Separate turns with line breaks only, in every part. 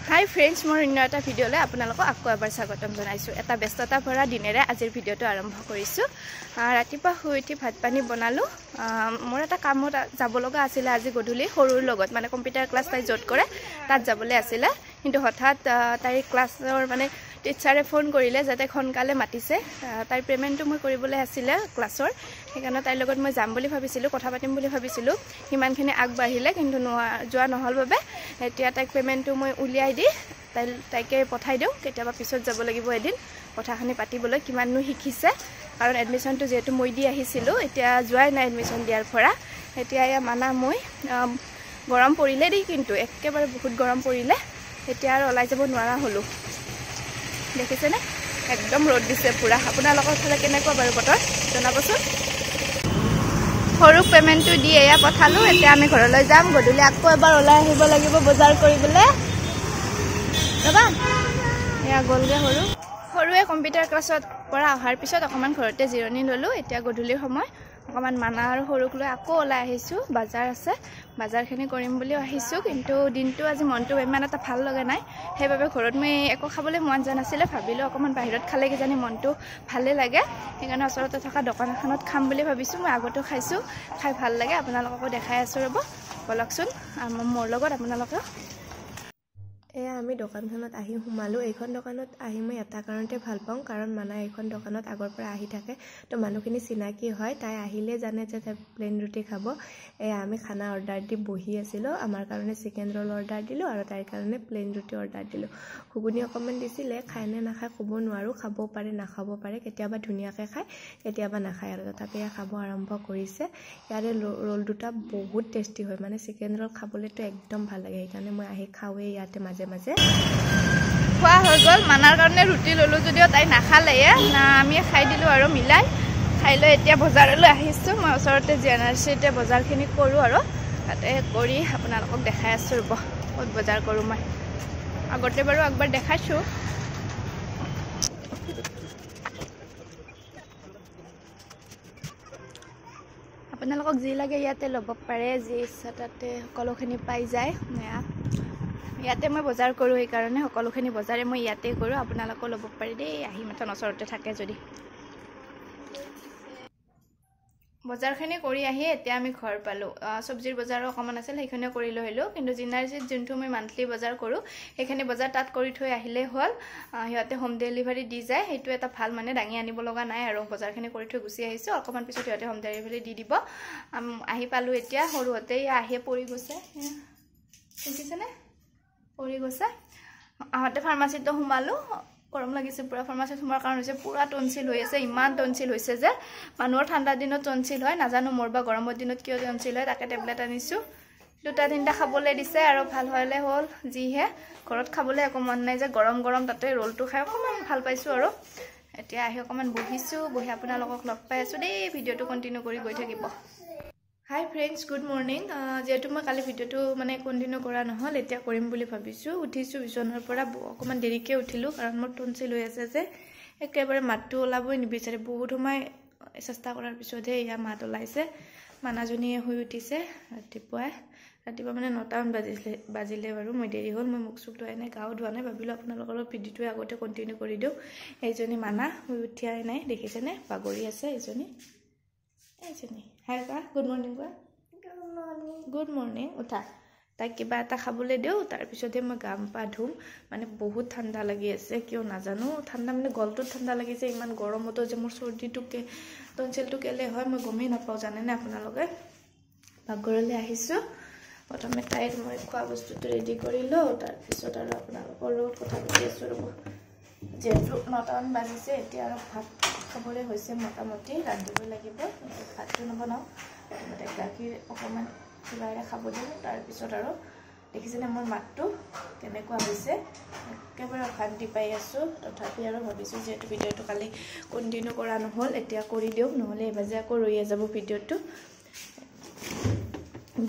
হাই friends, মোৰ অন্য এটা ভিডিঅ'লৈ আপোনালোকক আকৌ এবাৰ স্বাগতম জনাইছোঁ। এটা ব্যস্ততা ভৰা দিনেৰে আজিৰ ভিডিঅ'টো আৰম্ভ কৰিছোঁ। ৰাতিপুৱা শুই উঠি ভাত পানী বনালোঁ। মোৰ এটা কামত যাব লগা আছিলে আজি গধূলি, সৰুৰ লগত মানে কম্পিউটাৰ ক্লাছ তাই য'ত কৰে তাত যাবলৈ আছিলে। কিন্তু হঠাৎ তাইৰ ক্লাছৰ মানে টিচাৰে ফোন কৰিলে যাতে সোনকালে মাতিছে। তাইৰ পে'মেণ্টটো মই কৰিবলৈ আছিলে ক্লাছৰ, সেইকাৰণে তাইৰ লগত মই যাম বুলি ভাবিছিলোঁ, কথা পাতিম বুলি ভাবিছিলোঁ। সিমানখিনি আগবাঢ়িলে, কিন্তু যোৱা নহ'ল বাবে এতিয়া তাইক পে'মেণ্টটো মই উলিয়াই দি তাইকে পঠাই দিওঁ। কেতিয়াবা পিছত যাব লাগিব এদিন কথাখিনি পাতিবলৈ, কিমাননো শিকিছে। কাৰণ এডমিশ্যনটো যিহেতু মই দি আহিছিলোঁ, এতিয়া যোৱাই নাই এডমিশ্যন দিয়াৰ পৰা। এতিয়া এয়া মানা মই গৰম পৰিলে দেই, কিন্তু একেবাৰে বহুত গৰম পৰিলে। এতিয়া আৰু ওলাই যাব নোৱাৰা হ'লোঁ। দেখিছেনে, একদম ৰ'দ দিছে পূৰা। আপোনালোকৰ ফালে কেনেকুৱা বাৰু বতৰ জনাবচোন। সৰু পে'মেণ্টটো দি এয়া পঠালোঁ। এতিয়া আমি ঘৰলৈ যাম। গধূলি আকৌ এবাৰ ওলাই আহিব লাগিব বজাৰ কৰিবলৈ। ৰ'বা, এয়া গ'লগৈ সৰুৱে কম্পিউটাৰ ক্লাছত পৰা অহাৰ পিছত অকণমান ঘৰতে জিৰণি ল'লোঁ। এতিয়া গধূলিৰ সময়, অকণমান মানা আৰু সৰুক লৈ আকৌ ওলাই আহিছোঁ। বজাৰ আছে, বজাৰখিনি কৰিম বুলিও আহিছোঁ, কিন্তু দিনটো আজি মনটো ইমান এটা ভাল লগা নাই। সেইবাবে ঘৰত মই একো খাবলৈ মন যোৱা নাছিলে। ভাবিলোঁ অকণমান বাহিৰত খালে কিজানি মনটো ভালেই লাগে, সেইকাৰণে ওচৰতে থকা দোকান এখনত খাম বুলি ভাবিছোঁ। মই আগতেও খাইছোঁ, খাই ভাল লাগে। আপোনালোককো দেখাই আছোঁ, ৰ'ব বলকচোন মোৰ লগত আপোনালোকেও। এয়া আমি দোকানখনত আহি সোমালোঁ। এইখন দোকানত আহি মই এটা কাৰণতে ভাল পাওঁ, কাৰণ মানাই এইখন দোকানত আগৰ পৰা আহি থাকে, তো মানুহখিনি চিনাকি হয়। তাই আহিলে জানে যে তাই প্লেইন ৰুটি খাব। এয়া আমি খানা অৰ্ডাৰ দি বহি আছিলোঁ। আমাৰ কাৰণে চিকেন ৰোল অৰ্ডাৰ দিলোঁ আৰু তাইৰ কাৰণে প্লেইন ৰুটি অৰ্ডাৰ দিলোঁ। ঘুগুনি অকণমান দিছিলে, খায় নে নাখায় ক'ব নোৱাৰোঁ। খাব পাৰে, নাখাব পাৰে, কেতিয়াবা ধুনীয়াকৈ খায়, কেতিয়াবা নাখায়। আৰু তথাপি খাব আৰম্ভ কৰিছে। ইয়াৰে ৰোল দুটা বহুত টেষ্টি হয়, মানে চিকেন ৰোল খাবলৈতো একদম ভাল লাগে। সেইকাৰণে মই আহি খাওঁৱেই ইয়াতে মাজে মাজে। খোৱা হৈ গ'ল। মানাৰ কাৰণে ৰুটি ল'লোঁ যদিও তাই নাখালে, আমি খাই দিলোঁ আৰু মিলাই। খাই লৈ এতিয়া বজাৰলৈ আহিছোঁ। মই ওচৰতে GNRCতে বজাৰখিনি কৰোঁ আৰু তাতে কৰি আপোনালোকক দেখাই আছোঁ। ৰ'ব ক'ত বজাৰ কৰোঁ মই, আগতে বাৰু একবাৰ দেখাইছোঁ। আপোনালোকক যি লাগে ইয়াতে ল'ব পাৰে, যি ইচ্ছা তাতে সকলোখিনি পাই যায়। ইয়াতে মই বজাৰ কৰোঁ, সেইকাৰণে সকলোখিনি বজাৰে মই ইয়াতে কৰোঁ। আপোনালোকেও ল'ব পাৰে দেই, আহি মাথন ওচৰতে থাকে যদি। বজাৰখিনি কৰি আহি এতিয়া আমি ঘৰ পালোঁ। চব্জিৰ বজাৰো অকণমান আছিল, সেইখিনিও কৰি লৈ আহিলোঁ। কিন্তু GNRCত যোনটো মই মান্থলি বজাৰ কৰোঁ, সেইখিনি বজাৰ তাত কৰি থৈ আহিলেই হ'ল। সিহঁতে হোম ডেলিভাৰী দি যায়, সেইটো এটা ভাল, মানে দাঙি আনিব লগা নাই আৰু। বজাৰখিনি কৰি থৈ গুচি আহিছোঁ, অকণমান পিছত সিহঁতে হোম ডেলিভাৰী দি দিব। আহি পালোঁ এতিয়া। সৰুহঁতে আহিয়ে পৰি গৈছে, দেখিছেনে, পৰি গৈছে। আহোঁতে ফাৰ্মাচীতো সোমালোঁ। গৰম লাগিছে পূৰা। ফাৰ্মাচীত সোমোৱাৰ কাৰণ হৈছে পূৰা টনচিল হৈ আছে। ইমান টনচিল হৈছে যে, মানুহৰ ঠাণ্ডা দিনত টনচিল হয়, নাজানো মোৰ বা গৰমৰ দিনত কিয় টনচিল হয়। তাকে টেবলেট আনিছোঁ, 2-3টা খাবলৈ দিছে আৰু ভাল হ'লে হ'ল। যিহে ঘৰত খাবলৈ একো মন নাই যে, গৰম গৰম তাতে ৰোলটো খাই অকণমান ভাল পাইছোঁ আৰু। এতিয়া আহি অকণমান বহিছোঁ, বহি আপোনালোকক লগ পাই আছোঁ দেই। ভিডিঅ'টো কণ্টিনিউ কৰি গৈ থাকিব। হাই ফ্ৰেণ্ডছ, গুড মৰ্ণিং। যিহেতু মই কালি ভিডিঅ'টো মানে কণ্টিনিউ কৰা নহ'ল, এতিয়া কৰিম বুলি ভাবিছোঁ। উঠিছোঁ বিচনাৰ পৰা, অকণমান দেৰিকৈ উঠিলোঁ কাৰণ মোৰ টনচিল হৈ আছে যে, একেবাৰে মাতটো ওলাবই নিবিচাৰে। বহুত সময় চেষ্টা কৰাৰ পিছতহে এয়া মাত ওলাইছে। মানাজনীয়ে শুই উঠিছে ৰাতিপুৱা মানে 9টামান বাজিলে বাৰু। মই দেৰি হ'ল, মই মুখ চুখ ধোৱাই নাই, গাও ধোৱা নাই। ভাবিলোঁ আপোনালোকৰ ভিডিঅ'টোৱে আগতে কণ্টিনিউ কৰি দিওঁ। এইজনী মানা শুই উঠিয়াই নাই, দেখিছেনে, বাগৰি আছে এইজনী। হাই কোৱা, গুড মৰ্ণিং কোৱা। Good morning. উঠা, তাইক কিবা এটা খাবলৈ দিওঁ, তাৰপিছতহে মই গা পা ধুম। মানে বহুত ঠাণ্ডা লাগি আছে, কিয় নাজানো। ঠাণ্ডা মানে গলটোত ঠাণ্ডা লাগিছে। ইমান গৰমতো যে মোৰ চৰ্দিটো টনচিলটো কেলে হয় মই গমেই নাপাওঁ, জানেনে আপোনালোকে। পাকঘৰলৈ আহিছোঁ। প্ৰথমে তাইক মই খোৱা বস্তুটো ৰেডি কৰি লওঁ, তাৰপিছত আৰু আপোনালোকৰ লগত কথা পাতি আছোঁ। ৰ'ব, যিহেতু 9টামান বাজিছে, এতিয়া আৰু ভাত খাবলৈ হৈছে মোটামুটি, ৰান্ধিবই লাগিব। ভাতটো নবনাওঁ, প্ৰথমতে গাখীৰ অকণমান কিবাৰে খাব দিওঁ। তাৰপিছত আৰু দেখিছেনে মোৰ মাতটো কেনেকুৱা হৈছে, একেবাৰে অশান্তি পাই আছোঁ। তথাপি আৰু ভাবিছোঁ যিহেতু ভিডিঅ'টো কালি কণ্টিনিউ কৰা নহ'ল, এতিয়া কৰি দিওঁ, নহ'লে এইবাজে আকৌ ৰৈয়ে যাব ভিডিঅ'টো।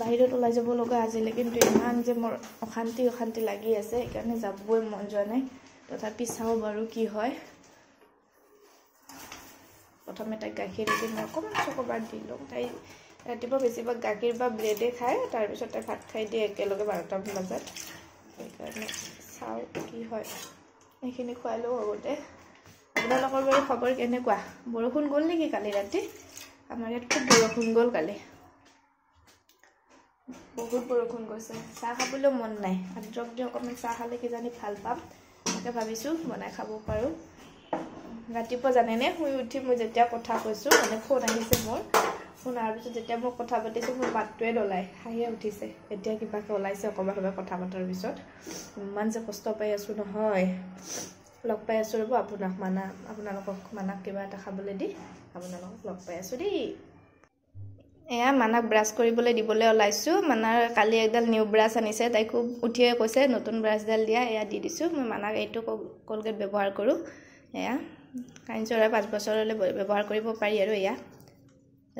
বাহিৰত ওলাই যাব লগা আছিলে, কিন্তু ইমান যে মোৰ অশান্তি লাগি আছে, সেইকাৰণে যাবই মন যোৱা নাই। তথাপি চাওঁ বাৰু কি হয়। প্ৰথমে তাইক গাখীৰ দি মই অকণমান চকোবাৰ দি লওঁ। তাই ৰাতিপুৱা বেছিভাগ গাখীৰ বা ব্ৰেডে খায়, তাৰপিছত তাই ভাত খাই দিয়ে একেলগে 12টামান বজাত। সেইকাৰণে চাওঁ হয় এইখিনি খুৱাই লওঁ আগতে আপোনালোকৰ বাৰু খবৰ কেনেকুৱা বৰষুণ গ'ল নেকি কালি ৰাতি আমাৰ ইয়াত খুব বৰষুণ গ'ল কালি বহুত বৰষুণ গৈছে চাহ খাবলৈ মন নাই আদ্ৰক দি অকণমান চাহ খালে কিজানি ভাল পাম তাকে ভাবিছোঁ বনাই খাব পাৰোঁ ৰাতিপুৱা জানেনে শুই উঠি মই যেতিয়া কথা কৈছোঁ মানে ফোন আহিছে মোৰ ফোন অহাৰ পিছত যেতিয়া মই কথা পাতিছোঁ মোৰ মাতটোৱে ডলাই হাঁহিয়ে উঠিছে এতিয়া কিবাকৈ ওলাইছে অকণমান সময় কথা পতাৰ পিছত ইমান যে কষ্ট পাই আছোঁ নহয় লগ পাই আছোঁ ৰ'ব আপোনালোকক মানাক কিবা এটা খাবলৈ দি আপোনালোকক লগ পাই আছোঁ দেই এয়া মানাক ব্ৰাছ কৰিবলৈ দিবলৈ ওলাইছোঁ মানাৰ কালি একডাল নিউ ব্ৰাছ আনিছে তাই খুব উঠিয়ে কৈছে নতুন ব্ৰাছডাল দিয়া এয়া দি দিছোঁ মই মানাক এইটো কলগেট ব্যৱহাৰ কৰোঁ এয়া কাইঞ্চৰা 5 বছৰলৈ ব্যৱহাৰ কৰিব পাৰি আৰু এয়া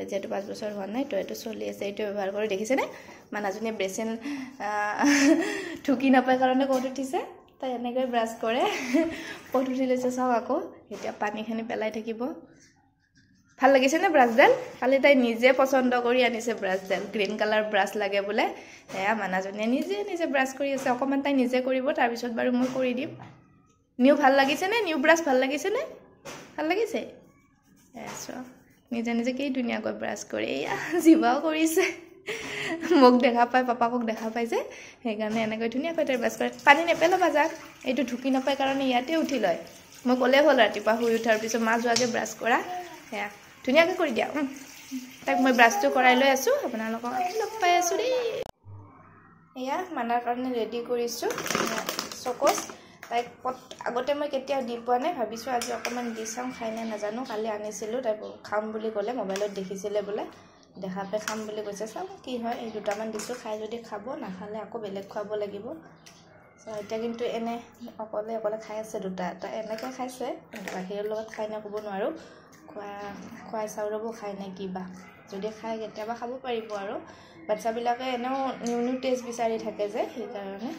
যেহেতু 5 বছৰ হোৱা নাই তো এইটো চলি আছে এইটো ব্যৱহাৰ কৰি দেখিছেনে মানাজনীয়ে ব্ৰেচেন ঠুকি নাপায় কাৰণে ক'ত উঠিছে তাই এনেকৈ ব্ৰাছ কৰে ক'ত উঠি লৈছে চাওক আকৌ এতিয়া পানীখিনি পেলাই থাকিব ভাল লাগিছেনে ব্ৰাছডাল কালি তাই নিজে পচন্দ কৰি আনিছে ব্ৰাছডাল গ্ৰীণ কালাৰ ব্ৰাছ লাগে বোলে এয়া মানাজনীয়ে নিজে ব্ৰাছ কৰি আছে অকণমান তাই নিজে কৰিব তাৰপিছত বাৰু মই কৰি দিম নিউ ভাল লাগিছেনে নিউ ব্ৰাছ ভাল লাগিছেনে ভাল লাগিছে চোৱা নিজে কি ধুনীয়াকৈ ব্ৰাছ কৰে এয়া জিভাও কৰিছে মোক দেখা পায় পাপাকক দেখা পাই যে সেইকাৰণে এনেকৈ ধুনীয়াকৈ তাই ব্ৰাছ কৰে পানী নেপেলাবা যাক এইটো ঢুকি নাপায় কাৰণে ইয়াতে উঠি লয় মই ক'লে হ'ল ৰাতিপুৱা শুই উঠাৰ পিছত মা যোৱাকৈ ব্ৰাছ কৰা সেয়া ধুনীয়াকৈ কৰি দিয়া তাক মই ব্ৰাছটো কৰাই লৈ আছোঁ আপোনালোকক লগ পাই আছোঁ দেই এয়া মানাৰ কাৰণে ৰেডি কৰিছোঁ চকচ তাইক আগতে মই কেতিয়াও দি পোৱা নাই ভাবিছোঁ আজি অকণমান দি চাওঁ খাই নে নাজানো কালি আনিছিলোঁ তাই খাম বুলি ক'লে মোবাইলত দেখিছিলে বোলে দেখা পাই খাম বুলি কৈছে চাওঁ কি হয় এই দুটামান দিছোঁ খাই যদি খাব নাখালে আকৌ বেলেগ খুৱাব লাগিব এতিয়া কিন্তু এনে অকলে খাই আছে দুটা এটা এনেকৈ খাইছে গাখীৰৰ লগত খাই নে ক'ব নোৱাৰোঁ খুৱাই চাওঁ ৰ'ব খাই নে কিবা যদি খাই কেতিয়াবা খাব পাৰিব আৰু বাচ্চাবিলাকে এনেও নিউ টেষ্ট বিচাৰি থাকে যে সেইকাৰণে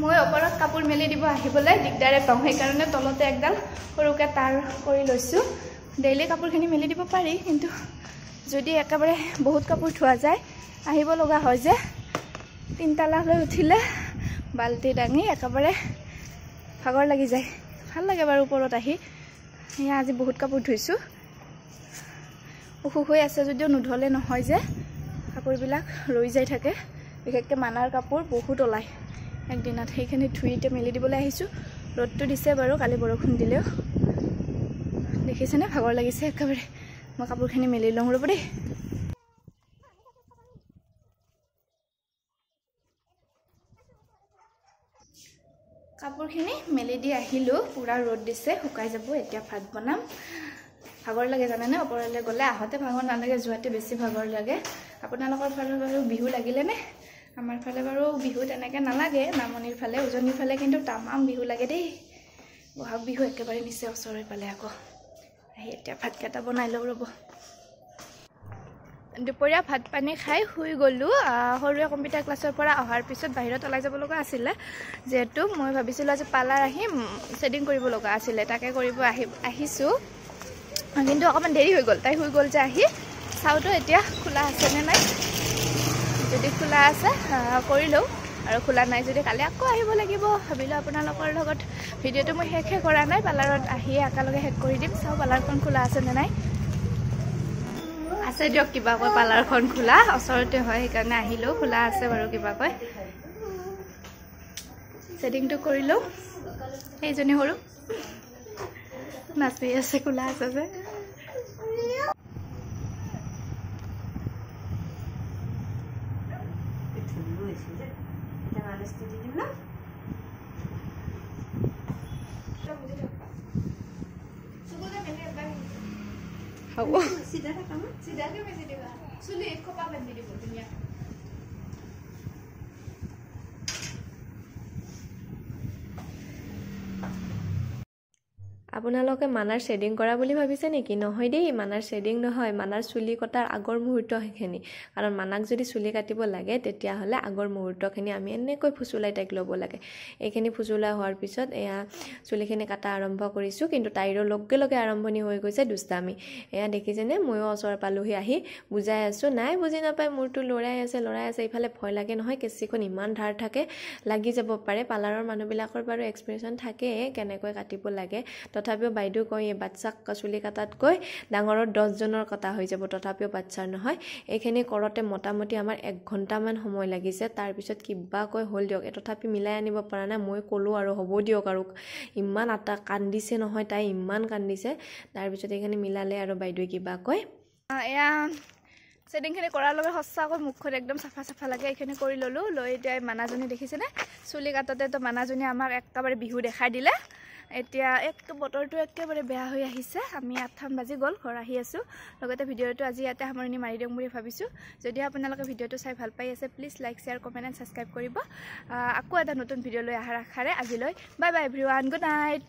মই ওপৰত কাপোৰ মেলি দিব আহিবলৈ দিগদাৰে পাওঁ সেইকাৰণে তলতে একডাল সৰুকৈ তাঁৰ কৰি লৈছোঁ ডেইলি কাপোৰখিনি মেলি দিব পাৰি কিন্তু যদি একেবাৰে বহুত কাপোৰ থোৱা যায় আহিব লগা হয় যে 3 তালালৈ উঠিলে বাল্টি দাঙি একেবাৰে ভাগৰ লাগি যায় ভাল লাগে বাৰু ওপৰত আহি এয়া আজি বহুত কাপোৰ ধুইছোঁ অসুখ হৈ আছে যদিও নুধলে নহয় যে কাপোৰবিলাক ৰৈ যাই থাকে বিশেষকৈ মানাৰ কাপোৰ বহুত ওলায় একদিনত সেইখিনি ধুই এতিয়া মেলি দিবলৈ আহিছোঁ ৰ'দটো দিছে বাৰু কালি বৰষুণ দিলেও দেখিছেনে ভাগৰ লাগিছে একেবাৰে মই কাপোৰখিনি মেলি লওঁ ৰ'ব দেই কাপোৰখিনি মেলি দি আহিলোঁ পুৰা ৰ'দ দিছে শুকাই যাব এতিয়া ভাত বনাম ভাগৰ লাগে জানেনে ওপৰলৈ গ'লে আহোঁতে ভাগৰ নালাগে যোৱাতে বেছি ভাগৰ লাগে আপোনালোকৰ ফালে বাৰু বিহু লাগিলেনে আমাৰ ফালে বাৰু বিহু তেনেকৈ নালাগে নামনিৰ ফালে উজনিৰ ফালে কিন্তু তামাম বিহু লাগে দেই বহাগ বিহু একেবাৰে নিচে ওচৰৰে পালে আকৌ আহি এতিয়া ভাতকেইটা বনাই লওঁ ৰ'ব দুপৰীয়া ভাত পানী খাই শুই গ'লোঁ সৰুৱে কম্পিউটাৰ ক্লাছৰ পৰা অহাৰ পিছত বাহিৰত ওলাই যাব লগা আছিলে যিহেতু মই ভাবিছিলোঁ আজি পাৰ্লাৰ আহিম শ্বেডিং কৰিব লগা আছিলে তাকে কৰিব আহিছোঁ কিন্তু অকণমান দেৰি হৈ গ'ল তাই শুই গ'ল যে আহি চাওঁতো এতিয়া খোলা আছেনে নাই যদি খোলা আছে কৰি লওঁ আৰু খোলা নাই যদি কালি আকৌ আহিব লাগিব ভাবিলোঁ আপোনালোকৰ লগত ভিডিঅ'টো মই শেষে কৰা নাই পাৰ্লাৰত আহিয়ে একেলগে শেষ কৰি দিম চাওঁ পাৰ্লাৰখন খোলা আছেনে নাই আছে দিয়ক কিবাকৈ পাৰ্লাৰখন খোলা ওচৰতে হয় সেইকাৰণে আহিলোঁ খোলা আছে বাৰু কিবাকৈ ছেটিংটো কৰি লওঁ সেইজনী সৰু নাচি আছে খোলা আছে যে হ'ব চিধাকে বেছি দিবা চুলি খোপা বান্ধি দিব ধুনীয়া
আপোনালোকে মানাৰ শ্বেডিং কৰা বুলি ভাবিছে নেকি? নহয় দেই, মানাৰ শ্বেডিং নহয়, মানাৰ চুলি কটাৰ আগৰ মুহূৰ্ত সেইখিনি। কাৰণ মানাক যদি চুলি কাটিব লাগে তেতিয়াহ'লে আগৰ মুহূৰ্তখিনি আমি এনেকৈ ফুচুলাই তাইক ল'ব লাগে। এইখিনি ফুচুলাই হোৱাৰ পিছত এয়া চুলিখিনি কাটা আৰম্ভ কৰিছোঁ, কিন্তু তাইৰো লগে লগে আৰম্ভণি হৈ গৈছে দুষ্টামি। এয়া দেখিছেনে, ময়ো ওচৰ পালোহি, আহি বুজাই আছোঁ, নাই বুজি নাপায়, মূৰটো লৰাই আছে। ইফালে ভয় লাগে নহয়, কেঁচিখন ইমান ধাৰ থাকে, লাগি যাব পাৰে। পাৰ্লাৰৰ মানুহবিলাকৰ বাৰু এক্সপিৰিয়েঞ্চ থাকে কেনেকৈ কাটিব লাগে, তথাপিও বাইদেউ কয় এই বাচ্চাক চুলি কাটাতকৈ ডাঙৰৰ 10জনৰ কটা হৈ যাব, তথাপিও বাচ্চাৰ নহয়। এইখিনি কৰোঁতে মোটামুটি আমাৰ 1 ঘণ্টামান সময় লাগিছে। তাৰপিছত কিবা কৈ হ'ল দিয়ক, তথাপি মিলাই আনিব পৰা নাই। মই ক'লোঁ আৰু হ'ব দিয়ক, আৰু ইমান কান্দিছে নহয়, তাই ইমান কান্দিছে। তাৰপিছত এইখিনি মিলালে আৰু বাইদেৱে কিবা কয়।
এয়া শ্বেডিংখিনি কৰাৰ লগে সঁচাকৈ মুখখন একদম চাফা লাগে। এইখিনি কৰি ল'লোঁ, লৈ এতিয়া মানাজনী দেখিছেনে, চুলি কাটোতেতো মানাজনী আমাক একেবাৰে বিহু দেখাই দিলে। এতিয়া বতৰটো একেবাৰে বেয়া হৈ আহিছে। আমি 8মান বাজি গ'ল, ঘৰ আহি আছোঁ। লগতে ভিডিঅ'টো আজি ইয়াতে সামৰণি মাৰি দিম বুলি ভাবিছোঁ। যদি আপোনালোকে ভিডিঅ'টো চাই ভাল পাই আছে, please like, share, comment and subscribe কৰিব। আকৌ এটা নতুন ভিডিঅ' লৈ অহাৰ আশাৰে আজিলৈ bye bye everyone, good night.